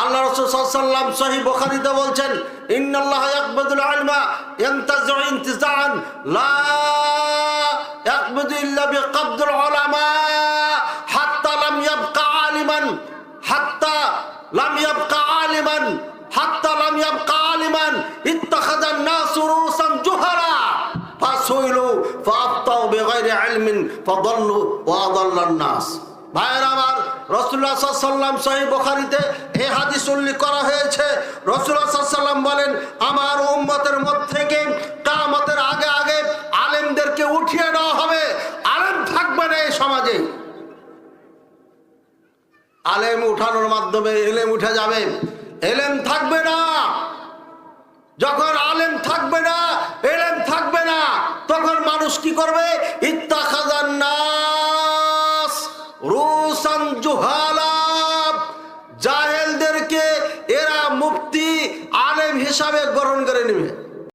আল্লাহ রাসূল সাল্লাল্লাহু আলাইহি ওয়াসাল্লাম সহিহ বুখারীতে বলছেন, ইন্নাল্লাহা ইয়াকবিদুল ইলমা ইয়ানতাযু ইনতিজাআন লা ইয়াকবিদু ইল্লা বিকবদিল উলামা হাত্তা লাম ইয়াবকা আলিমান হাত্তা লাম ইয়াবকা আলিমান হাত্তা লাম ইয়াবকা আলিমান ইত্তাখাযান নাসু রুসান জুহালা ফাসুইলু ফাআফতাউ বিগাইরি ইলমিন ফাদাল্লু ওয়া আদাল্লান নাস। ভাইয়েরা আমার, রাসূলুল্লাহ সাল্লাল্লাহু আলাইহি ওয়াসাল্লাম সহিহ বুখারীতে এই হাদিস উল্লেখ করা হয়েছে। রাসূলুল্লাহ সাল্লাল্লাহু আলাইহি ওয়াসাল্লাম বলেন, আমার উম্মতের মধ্য থেকে কিয়ামতের আগে আগে আলেমদেরকে উঠিয়ে নেওয়া হবে। আলেম থাকবে না এই সমাজে। আলেম উঠানোর মাধ্যমে ইলম উঠে যাবে, ইলম থাকবে না। যখন আলেম থাকবে না, ইলম থাকবে না, তখন মানুষ কি করবে? ইত্তাখাযান নাস রুসান জুহালা, জাহেলদেরকে এরা মুফতি আলেম হিসাবে গ্রহণ করে নেবে।